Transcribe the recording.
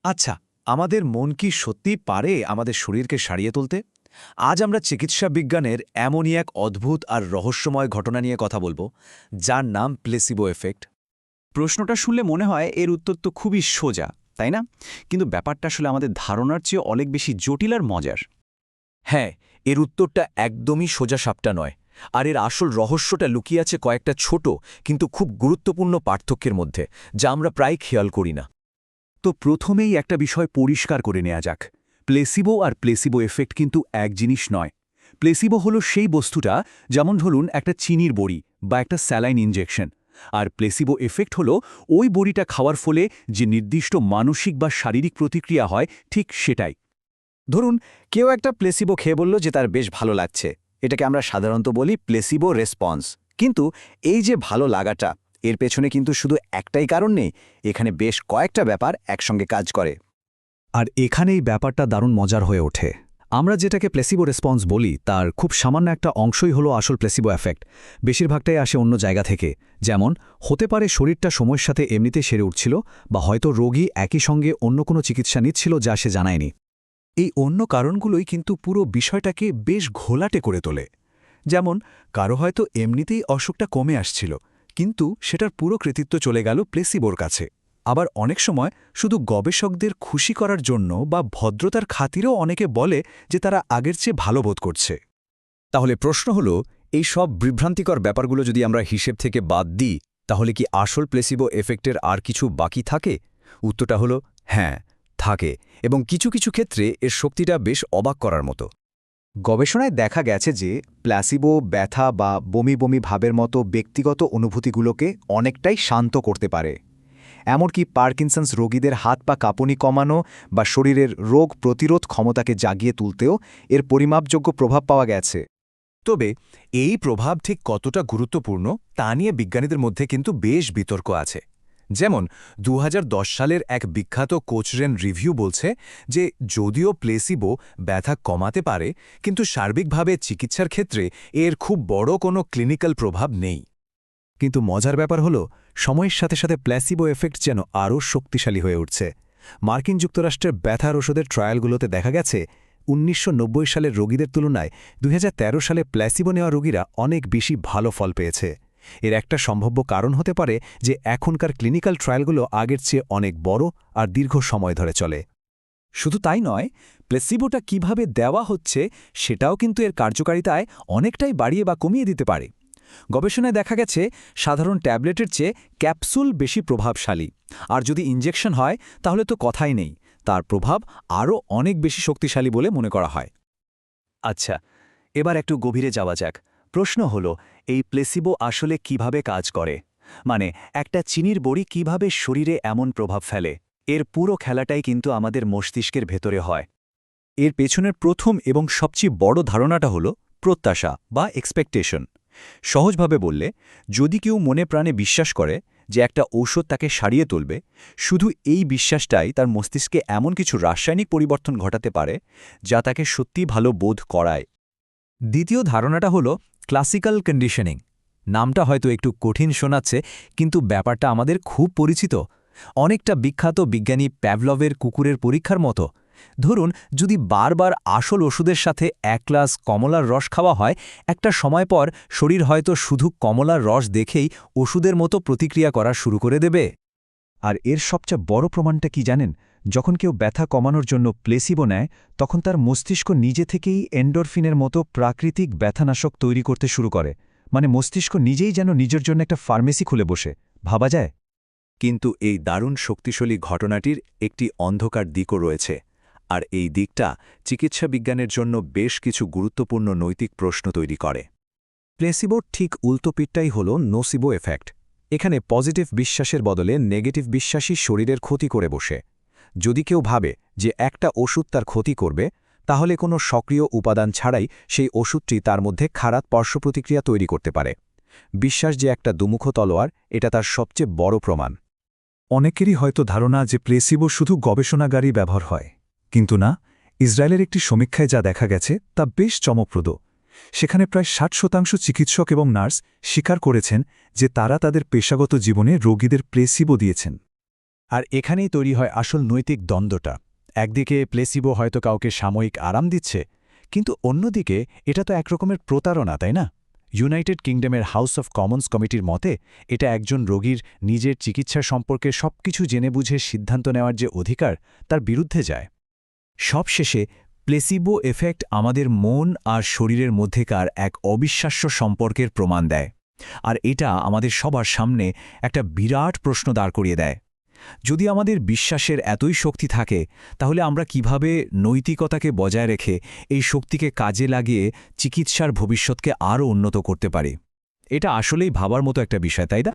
আচ্ছা, আমাদের মন কি সত্যি পারে আমাদের শরীরকে সারিয়ে তুলতে? আজ আমরা চিকিৎসা বিজ্ঞানের এমনই এক অদ্ভুত আর রহস্যময় ঘটনা নিয়ে কথা বলবো, যার নাম প্লেসিবো এফেক্ট। প্রশ্নটা শুনলে মনে হয় এর উত্তর তো খুবই সোজা, তাই না? কিন্তু ব্যাপারটা আসলে আমাদের ধারণার চেয়ে অনেক বেশি জটিল আর মজার। হ্যাঁ, এর উত্তরটা একদমই সোজা সাপটা নয়। আর এর আসল রহস্যটা লুকিয়ে আছে কয়েকটা ছোট কিন্তু খুব গুরুত্বপূর্ণ পার্থক্যের মধ্যে, যা আমরা প্রায় খেয়াল করি না। তো প্রথমেই একটা বিষয় পরিষ্কার করে নেওয়া যাক। প্লেসিবো আর প্লেসিবো এফেক্ট কিন্তু এক জিনিস নয়। প্লেসিবো হলো সেই বস্তুটা, যেমন ধরুন একটা চিনির বড়ি বা একটা স্যালাইন ইনজেকশন। আর প্লেসিবো এফেক্ট হলো ওই বড়িটা খাওয়ার ফলে যে নির্দিষ্ট মানসিক বা শারীরিক প্রতিক্রিয়া হয়, ঠিক সেটাই। ধরুন কেউ একটা প্লেসিবো খেয়ে বলল যে তার বেশ ভালো লাগছে। এটাকে আমরা সাধারণত বলি প্লেসিবো রেসপন্স। কিন্তু এই যে ভালো লাগাটা, এর পেছনে কিন্তু শুধু একটাই কারণ নেই, এখানে বেশ কয়েকটা ব্যাপার একসঙ্গে কাজ করে। আর এখানেই ব্যাপারটা দারুণ মজার হয়ে ওঠে। আমরা যেটাকে প্লেসিবো রেসপন্স বলি, তার খুব সামান্য একটা অংশই হলো আসল প্লেসিবো এফেক্ট। বেশিরভাগটাই আসে অন্য জায়গা থেকে। যেমন হতে পারে শরীরটা সময়ের সাথে এমনিতে সেরে উঠছিল, বা হয়তো রোগী একই সঙ্গে অন্য কোনো চিকিৎসা নিচ্ছিল যা সে জানায়নি। এই অন্য কারণগুলোই কিন্তু পুরো বিষয়টাকে বেশ ঘোলাটে করে তোলে। যেমন কারো হয়তো এমনিতেই অসুখটা কমে আসছিল, কিন্তু সেটার পুরো কৃতিত্ব চলে গেল প্লেসিবোর কাছে। আবার অনেক সময় শুধু গবেষকদের খুশি করার জন্য বা ভদ্রতার খাতিরেও অনেকে বলে যে তারা আগের চেয়ে ভালো বোধ করছে। তাহলে প্রশ্ন হলো, এই সব বিভ্রান্তিকর ব্যাপারগুলো যদি আমরা হিসেব থেকে বাদ দিই, তাহলে কি আসল প্লেসিবো এফেক্টের আর কিছু বাকি থাকে? উত্তরটা হলো হ্যাঁ, থাকে, এবং কিছু কিছু ক্ষেত্রে এর শক্তিটা বেশ অবাক করার মতো। গবেষণায় দেখা গেছে যে প্ল্যাসিবো ব্যথা বা বমি বমি ভাবের মতো ব্যক্তিগত অনুভূতিগুলোকে অনেকটাই শান্ত করতে পারে। এমনকি পার্কিনসন্স রোগীদের হাত পা কাঁপুনি কমানো বা শরীরের রোগ প্রতিরোধ ক্ষমতাকে জাগিয়ে তুলতেও এর পরিমাপযোগ্য প্রভাব পাওয়া গেছে। তবে এই প্রভাব ঠিক কতটা গুরুত্বপূর্ণ তা নিয়ে বিজ্ঞানীদের মধ্যে কিন্তু বেশ বিতর্ক আছে। যেমন ২০১০ সালের এক বিখ্যাত কোচরেন রিভিউ বলছে যে যদিও প্লেসিবো ব্যথা কমাতে পারে, কিন্তু সার্বিকভাবে চিকিৎসার ক্ষেত্রে এর খুব বড় কোনো ক্লিনিক্যাল প্রভাব নেই। কিন্তু মজার ব্যাপার হলো, সময়ের সাথে সাথে প্ল্যাসিবো এফেক্ট যেন আরও শক্তিশালী হয়ে উঠছে। মার্কিন যুক্তরাষ্ট্রের ব্যথার ওষুধের ট্রায়ালগুলোতে দেখা গেছে ১৯৯০ সালের রোগীদের তুলনায় ২০১৩ সালে প্ল্যাসিবো নেওয়া রোগীরা অনেক বেশি ভালো ফল পেয়েছে। এর একটা সম্ভাব্য কারণ হতে পারে যে এখনকার ক্লিনিক্যাল ট্রায়ালগুলো আগের চেয়ে অনেক বড় আর দীর্ঘ সময় ধরে চলে। শুধু তাই নয়, প্লেসিবোটা কিভাবে দেওয়া হচ্ছে সেটাও কিন্তু এর কার্যকারিতায় অনেকটাই বাড়িয়ে বা কমিয়ে দিতে পারে। গবেষণায় দেখা গেছে সাধারণ ট্যাবলেটের চেয়ে ক্যাপসুল বেশি প্রভাবশালী। আর যদি ইনজেকশন হয় তাহলে তো কথাই নেই, তার প্রভাব আরও অনেক বেশি শক্তিশালী বলে মনে করা হয়। আচ্ছা, এবার একটু গভীরে যাওয়া যাক। প্রশ্ন হলো, এই প্লেসিবো আসলে কিভাবে কাজ করে? মানে একটা চিনির বড়ি কিভাবে শরীরে এমন প্রভাব ফেলে? এর পুরো খেলাটাই কিন্তু আমাদের মস্তিষ্কের ভেতরে হয়। এর পেছনের প্রথম এবং সবচেয়ে বড় ধারণাটা হল প্রত্যাশা বা এক্সপেকটেশন। সহজভাবে বললে, যদি কেউ মনে প্রাণে বিশ্বাস করে যে একটা ঔষধ তাকে সারিয়ে তুলবে, শুধু এই বিশ্বাসটাই তার মস্তিষ্কে এমন কিছু রাসায়নিক পরিবর্তন ঘটাতে পারে যা তাকে সত্যি ভালো বোধ করায়। দ্বিতীয় ধারণাটা হল ক্লাসিক্যাল কন্ডিশনিং। নামটা হয়তো একটু কঠিন শোনাচ্ছে, কিন্তু ব্যাপারটা আমাদের খুব পরিচিত। অনেকটা বিখ্যাত বিজ্ঞানী প্যাভলভের কুকুরের পরীক্ষার মতো। ধরুন, যদি বারবার আসল ওষুধের সাথে এক গ্লাস কমলার রস খাওয়া হয়, একটা সময় পর শরীর হয়তো শুধু কমলার রস দেখেই ওষুধের মতো প্রতিক্রিয়া করা শুরু করে দেবে। আর এর সবচেয়ে বড় প্রমাণটা কি জানেন? যখন কেউ ব্যথা কমানোর জন্য প্লেসিবো নেয়, তখন তার মস্তিষ্ক নিজে থেকেই এন্ডোরফিনের মতো প্রাকৃতিক ব্যথানাশক তৈরি করতে শুরু করে। মানে মস্তিষ্ক নিজেই যেন নিজের জন্য একটা ফার্মেসি খুলে বসে। ভাবা যায়? কিন্তু এই দারুণ শক্তিশালী ঘটনাটির একটি অন্ধকার দিকও রয়েছে। আর এই দিকটা চিকিৎসা বিজ্ঞানের জন্য বেশ কিছু গুরুত্বপূর্ণ নৈতিক প্রশ্ন তৈরি করে। প্লেসিবোর ঠিক উল্টো পিঠটাই হল নোসিবো এফেক্ট। এখানে পজিটিভ বিশ্বাসের বদলে নেগেটিভ বিশ্বাসই শরীরের ক্ষতি করে বসে। যদি কেউ ভাবে যে একটা ওষুধ তার ক্ষতি করবে, তাহলে কোনো সক্রিয় উপাদান ছাড়াই সেই ওষুধটি তার মধ্যে খারাপ পার্শ্বপ্রতিক্রিয়া তৈরি করতে পারে। বিশ্বাস যে একটা দুমুখ তলোয়ার, এটা তার সবচেয়ে বড় প্রমাণ। অনেকেরই হয়তো ধারণা যে প্লেসিবো শুধু গবেষণাগারই ব্যবহার হয়, কিন্তু না। ইসরায়েলের একটি সমীক্ষায় যা দেখা গেছে তা বেশ চমকপ্রদ। সেখানে প্রায় ৬০% চিকিৎসক এবং নার্স স্বীকার করেছেন যে তারা তাদের পেশাগত জীবনে রোগীদের প্লেসিবো দিয়েছেন। আর এখানেই তৈরি হয় আসল নৈতিক দ্বন্দ্বটা। একদিকে প্লেসিবো হয়তো কাউকে সাময়িক আরাম দিচ্ছে, কিন্তু অন্যদিকে এটা তো একরকমের প্রতারণা, তাই না? ইউনাইটেড কিংডমের হাউস অফ কমন্স কমিটির মতে এটা একজন রোগীর নিজের চিকিৎসা সম্পর্কে সবকিছু জেনে বুঝে সিদ্ধান্ত নেওয়ার যে অধিকার, তার বিরুদ্ধে যায়। সবশেষে প্লেসিবো এফেক্ট আমাদের মন আর শরীরের মধ্যেকার এক অবিশ্বাস্য সম্পর্কের প্রমাণ দেয়। আর এটা আমাদের সবার সামনে একটা বিরাট প্রশ্ন দাঁড় করিয়ে দেয়। যদি আমাদের বিশ্বাসের এতই শক্তি থাকে, তাহলে আমরা কিভাবে নৈতিকতাকে বজায় রেখে এই শক্তিকে কাজে লাগিয়ে চিকিৎসার ভবিষ্যৎকে আরও উন্নত করতে পারি? এটা আসলেই ভাবার মতো একটা বিষয়, তাই না?